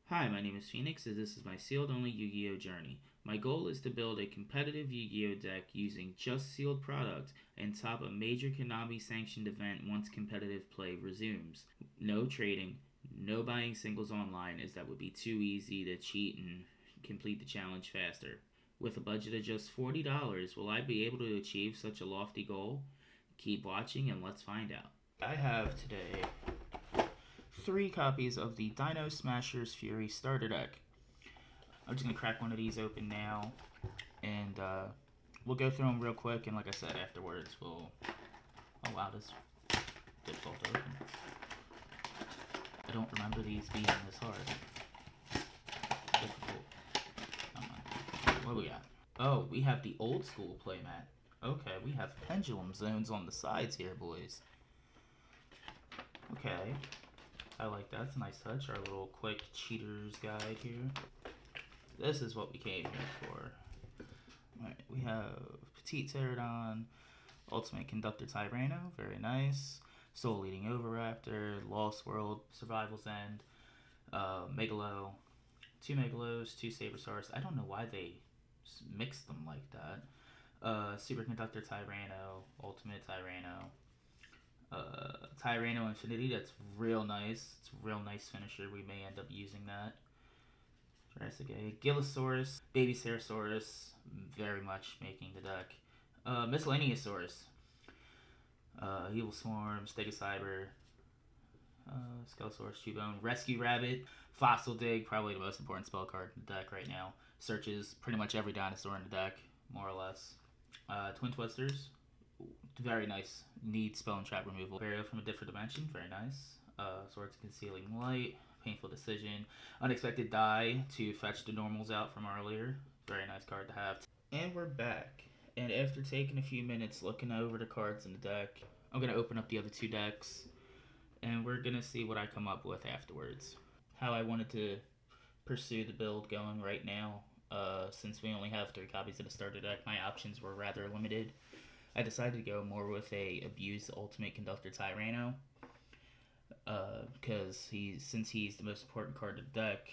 Hi, my name is Phoenix, and this is my sealed only Yu-Gi-Oh journey. My goal is to build a competitive Yu-Gi-Oh deck using just sealed product and top a major Konami sanctioned event once competitive play resumes. No trading, no buying singles online, as that would be too easy to cheat and complete the challenge faster. With a budget of just $40, will I be able to achieve such a lofty goal? Keep watching and let's find out. I have today 3 copies of the Dino Smashers Fury starter deck. I'm just gonna crack one of these open now, and we'll go through them real quick. And like I said, afterwards we'll. Oh wow, this is difficult to open. I don't remember these being this hard. Difficult. Come on. What do we got? Oh, we have the old school playmat. Okay, we have pendulum zones on the sides here, boys. Okay, I like that. It's a nice touch. Our little quick cheaters guide here. This is what we came here for. Alright, we have Petite Pterodon, Ultimate Conductor Tyranno, very nice. Soul Eating Oviraptor, Lost World, Survival's End, Megalo, 2 Megalos, 2 Sabersaurs. I don't know why they mixed them like that. Superconductor Tyranno, Ultimate Tyranno, Tyranno Infinity, that's real nice. It's a real nice finisher. We may end up using that. Jurassic Egg, Gillosaurus, Baby Ceratosaurus, very much making the deck. Miscellaneousaurus, Evil Swarm, Stegocyber, Skelosaurus, Cubone, Rescue Rabbit, Fossil Dig, probably the most important spell card in the deck right now. Searches pretty much every dinosaur in the deck, more or less. Twin Twisters, very nice. Need spell and trap removal. Burial from a different dimension, very nice. Swords Concealing Light, Painful Decision. Unexpected Die to fetch the normals out from earlier. Very nice card to have. And we're back. And after taking a few minutes looking over the cards in the deck, I'm going to open up the other 2 decks. And we're going to see what I come up with afterwards. How I wanted to pursue the build going right now. Since we only have 3 copies of the starter deck, my options were rather limited. I decided to go more with a Abuse Ultimate Conductor Tyranno. Because since he's the most important card of the deck,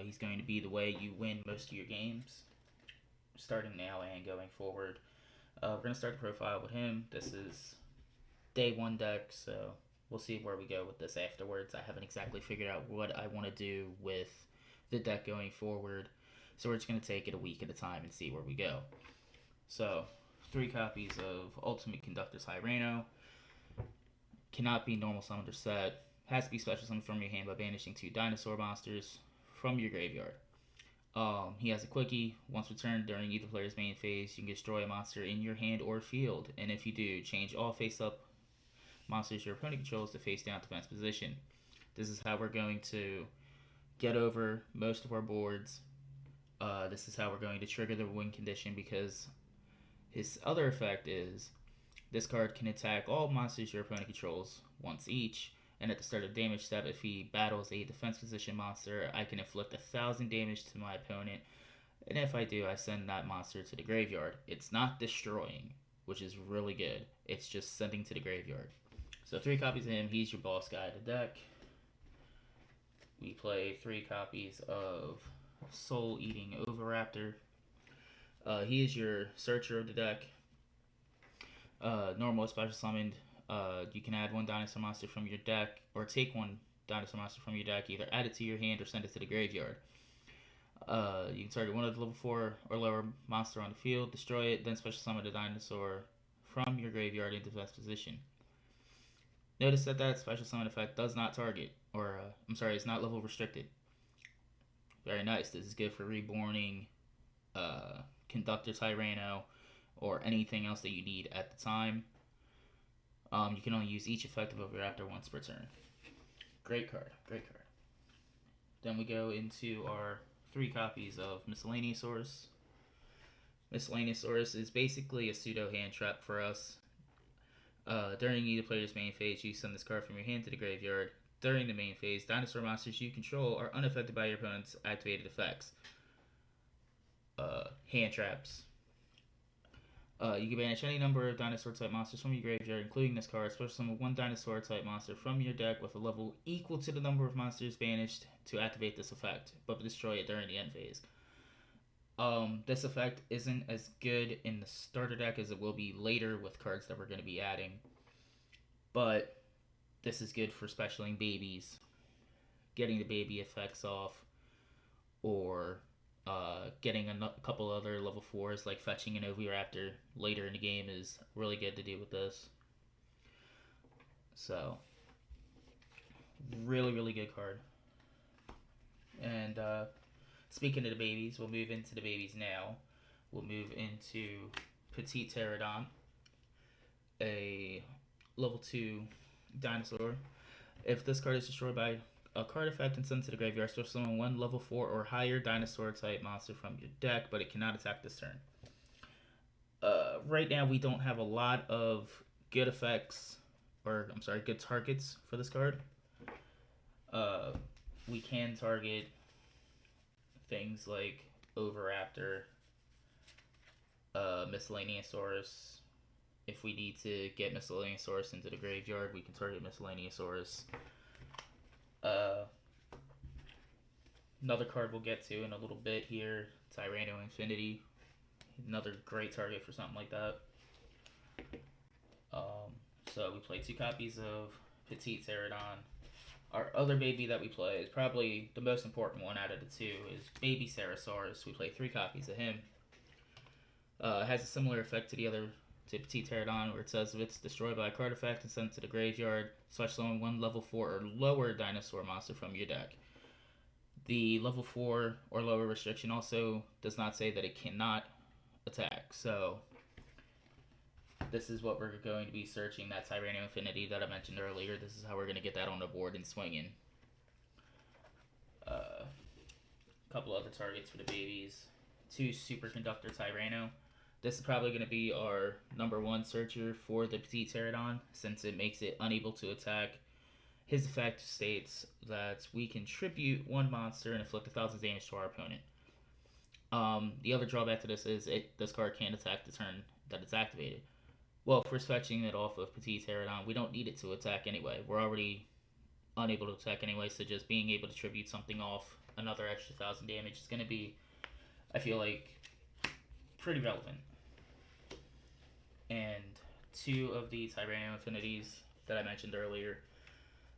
he's going to be the way you win most of your games, starting now and going forward. We're going to start the profile with him. This is day 1 deck, so we'll see where we go with this afterwards. I haven't exactly figured out what I want to do with the deck going forward, so we're just going to take it a week at a time and see where we go. So, 3 copies of Ultimate Conductor Tyranno. Cannot be normal summoned or set. Has to be special summoned from your hand by banishing 2 dinosaur monsters from your graveyard. He has a quickie. Once returned during either player's main phase, you can destroy a monster in your hand or field. And if you do, change all face-up monsters your opponent controls to face-down defense position. This is how we're going to get over most of our boards. This is how we're going to trigger the win condition, because his other effect is this card can attack all monsters your opponent controls once each, and at the start of damage step, if he battles a defense position monster, I can inflict 1,000 damage to my opponent, and if I do, I send that monster to the graveyard. It's not destroying, which is really good. It's just sending to the graveyard. So 3 copies of him. He's your boss guy of the deck. We play 3 copies of Soul Eating Oviraptor. He is your searcher of the deck. Normal special summoned. You can add 1 dinosaur monster from your deck, or take 1 dinosaur monster from your deck, either add it to your hand or send it to the graveyard. You can target 1 of the level 4 or lower monster on the field, destroy it, then special summon the dinosaur from your graveyard into defense position. Notice that special summon effect does not target, or it's not level restricted. Very nice. This is good for reborning Conductor Tyranno, or anything else that you need at the time. You can only use each effect of Oviraptor once per turn. Great card, great card. Then we go into our 3 copies of Miscellaneousaurus. Miscellaneousaurus is basically a pseudo hand trap for us. During either player's main phase, you send this card from your hand to the graveyard. During the main phase, dinosaur monsters you control are unaffected by your opponent's activated effects. Hand traps. You can banish any number of dinosaur type monsters from your graveyard, including this card. Special summon one dinosaur type monster from your deck with a level equal to the number of monsters banished to activate this effect, but destroy it during the end phase. This effect isn't as good in the starter deck as it will be later with cards that we're going to be adding, but this is good for specialing babies, getting the baby effects off, or getting a couple other level 4s like fetching an Oviraptor later in the game is really good to do with this. So, really, really good card. And speaking of the babies, we'll move into the babies now. We'll move into Petite Pterodon, a level 2 dinosaur. If this card is destroyed by a card effect and sent to the graveyard, special summon one level 4 or higher dinosaur type monster from your deck, but it cannot attack this turn. Right now, we don't have a lot of good effects, or I'm sorry, good targets for this card. We can target things like Oviraptor, Miscellaneousaurus. If we need to get Miscellaneousaurus into the graveyard, we can target Miscellaneousaurus. Another card we'll get to in a little bit here, Tyranno Infinity. Another great target for something like that. So we play 2 copies of Petite Pterodon. Our other baby that we play is probably the most important one out of the 2 is Baby Cerosaurus. We play 3 copies of him. It has a similar effect to the other to Petite Pterodon, where it says if it's destroyed by a card effect and sent to the graveyard, special summon one level 4 or lower dinosaur monster from your deck. The level 4 or lower restriction also does not say that it cannot attack. So this is what we're going to be searching, that Tyranno Infinity that I mentioned earlier. This is how we're going to get that on the board and swinging. A couple other targets for the babies. 2 Superconductor Tyranno. This is probably going to be our number 1 searcher for the Petite Pterodon, since it makes it unable to attack. His effect states that we can tribute 1 monster and inflict 1,000 damage to our opponent. The other drawback to this is this card can't attack the turn that it's activated. Well, if we're fetching it off of Petite Pterodon, we don't need it to attack anyway. We're already unable to attack anyway, so just being able to tribute something off another extra 1,000 damage is going to be, I feel like, pretty relevant. And 2 of the Tyranno Infinities that I mentioned earlier.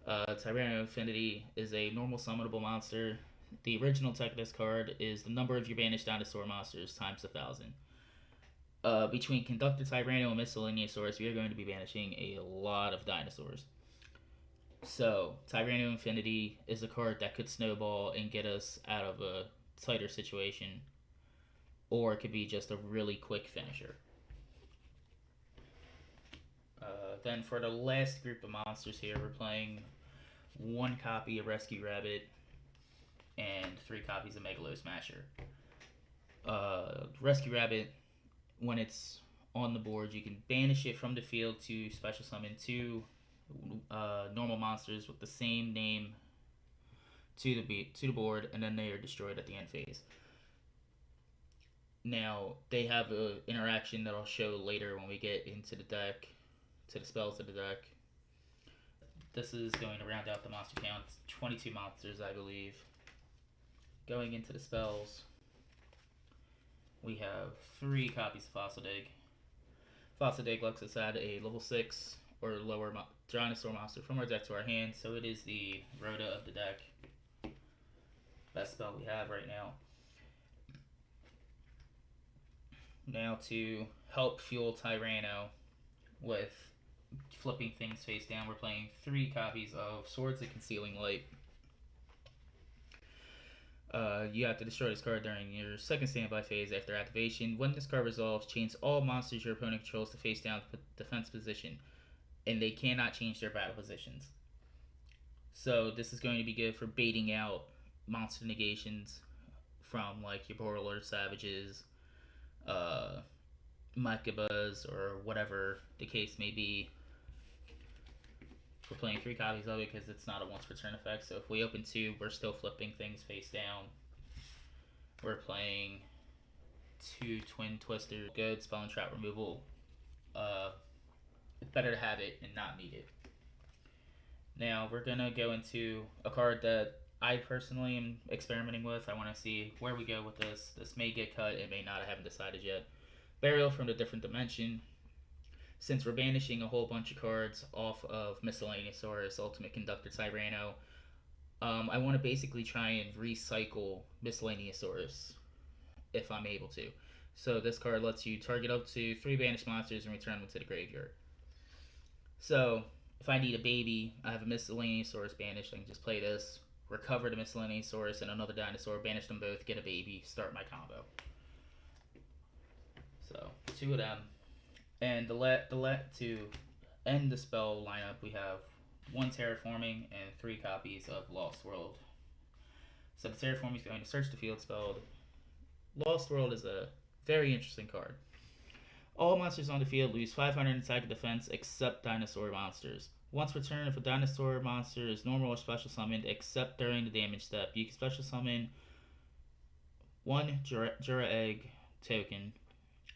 Tyranno Infinity is a normal summonable monster. The original tech of this card is the number of your banished dinosaur monsters times 1,000. Between Conductor Tyranno and Miscellaneousaurus, we are going to be banishing a lot of dinosaurs. So, Tyranno Infinity is a card that could snowball and get us out of a tighter situation, or it could be just a really quick finisher. Then for the last group of monsters here, we're playing 1 copy of Rescue Rabbit and 3 copies of Megalo Smasher. Rescue Rabbit, when it's on the board, you can banish it from the field to special summon 2 normal monsters with the same name to the board, and then they are destroyed at the end phase. Now, they have an interaction that I'll show later when we get into the deck, to the spells of the deck. This is going to round out the monster count. 22 monsters, I believe. Going into the spells, we have 3 copies of Fossil Dig. Fossil Dig lets us add a level 6 or lower dinosaur monster from our deck to our hand, so it is the Rhoda of the deck. Best spell we have right now. Now to help fuel Tyranno with flipping things face down, we're playing 3 copies of Swords of Concealing Light. You have to destroy this card during your second standby phase after activation. When this card resolves, change all monsters your opponent controls to face down defense position, and they cannot change their battle positions. So this is going to be good for baiting out monster negations from like your Borreload Savages, Makibas, or whatever the case may be. We're playing 3 copies of it because it's not a once per turn effect, so if we open 2, we're still flipping things face down. We're playing 2 Twin Twister. Good spell and trap removal. It's better to have it and not need it. Now we're gonna go into a card that I personally am experimenting with. I want to see where we go with this. This may get cut, it may not. I haven't decided yet. Burial from the Different Dimension. Since we're banishing a whole bunch of cards off of Miscellaneousaurus, Ultimate Conductor, Tyranno, I want to basically try and recycle Miscellaneousaurus if I'm able to. So this card lets you target up to 3 banished monsters and return them to the graveyard. So if I need a baby, I have a Miscellaneousaurus banished, I can just play this, recover the Miscellaneousaurus and another dinosaur, banish them both, get a baby, start my combo. So 2 of them. And to end the spell lineup, we have 1 Terraforming and 3 copies of Lost World. So the Terraforming is going to search the field spell. Lost World is a very interesting card. All monsters on the field lose 500 attack defense except dinosaur monsters. Once per turn, if a dinosaur monster is normal or special summoned except during the damage step, you can special summon 1 Jura Egg token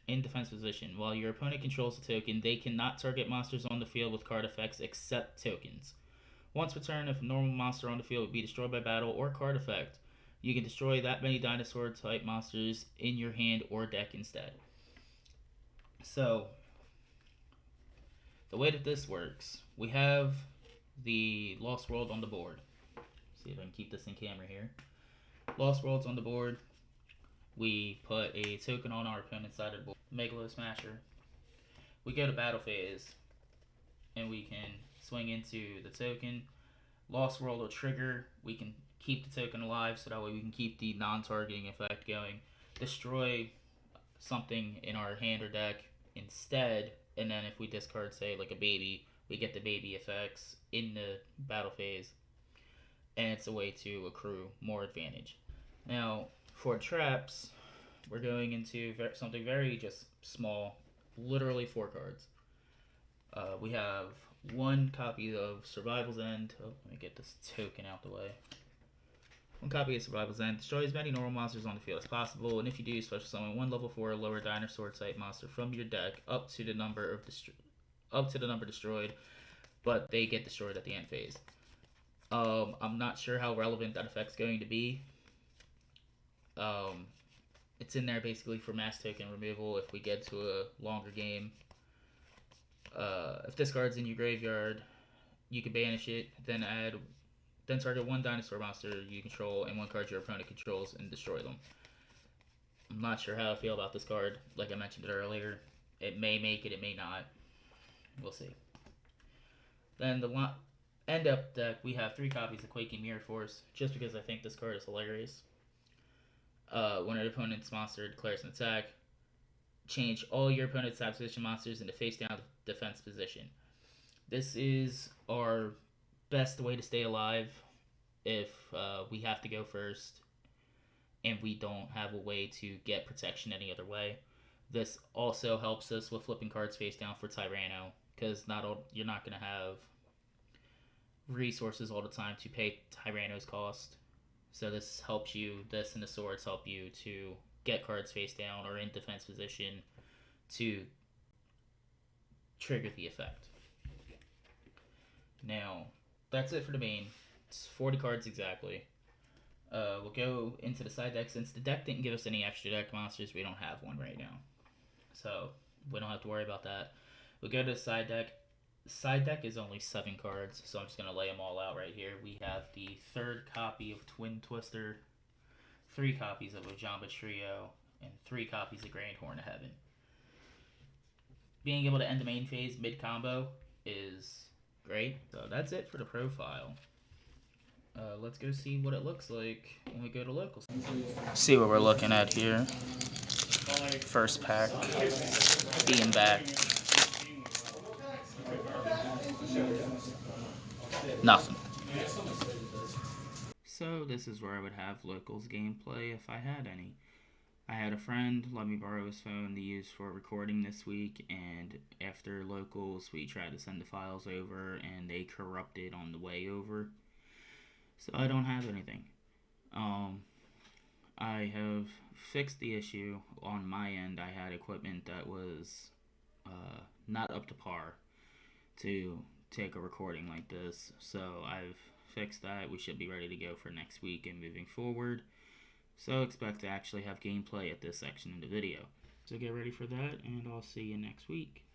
in defense position. While your opponent controls the token, they cannot target monsters on the field with card effects except tokens. Once per turn, if a normal monster on the field would be destroyed by battle or card effect, you can destroy that many dinosaur type monsters in your hand or deck instead. So, the way that this works, we have the Lost World on the board. See if I can keep this in camera here. Lost World's on the board. We put a token on our opponent's side of the board. Megalo Smasher. We go to battle phase, and we can swing into the token. Lost World will trigger. We can keep the token alive, so that way we can keep the non-targeting effect going. Destroy something in our hand or deck instead, and then if we discard, say, like a baby, we get the baby effects in the battle phase, and it's a way to accrue more advantage. Now, for traps, we're going into something very just small, literally 4 cards. We have 1 copy of Survival's End. Oh, let me get this token out the way. 1 copy of Survival's End. Destroy as many normal monsters on the field as possible, and if you do, special summon 1 level 4 lower dinosaur type monster from your deck up to the number destroyed, but they get destroyed at the end phase. I'm not sure how relevant that effect's going to be. It's in there basically for mass token removal if we get to a longer game. If this card's in your graveyard, you can banish it, then target 1 dinosaur monster you control and 1 card your opponent controls and destroy them. I'm not sure how I feel about this card. Like I mentioned it earlier, it may make it, it may not. We'll see. Then the end up deck, we have 3 copies of Quaking Mirror Force, just because I think this card is hilarious. When an opponent's monster declares an attack, change all your opponent's top position monsters into face down defense position. This is our best way to stay alive if we have to go first and we don't have a way to get protection any other way. This also helps us with flipping cards face down for Tyranno, because you're not going to have resources all the time to pay Tyranno's cost. So this helps you, this and the swords help you to get cards face down or in defense position to trigger the effect. Now, that's it for the main. It's 40 cards exactly. We'll go into the side deck. Since the deck didn't give us any extra deck monsters, we don't have one right now. So, we don't have to worry about that. We'll go to the side deck. Side deck is only 7 cards, so I'm just going to lay them all out right here. We have the 3rd copy of Twin Twister, 3 copies of Ojamba Trio, and 3 copies of Grand Horn of Heaven. Being able to end the main phase mid-combo is great. So that's it for the profile. Let's go see what it looks like when we go to locals. See what we're looking at here. First pack, being back. Nothing. So this is where I would have locals gameplay if I had any. I had a friend let me borrow his phone to use for recording this week, and after locals we tried to send the files over and they corrupted on the way over. So I don't have anything. I have fixed the issue on my end. I had equipment that was not up to par to take a recording like this, so I've fixed that. We should be ready to go for next week and moving forward. So expect to actually have gameplay at this section in the video. So get ready for that, and I'll see you next week.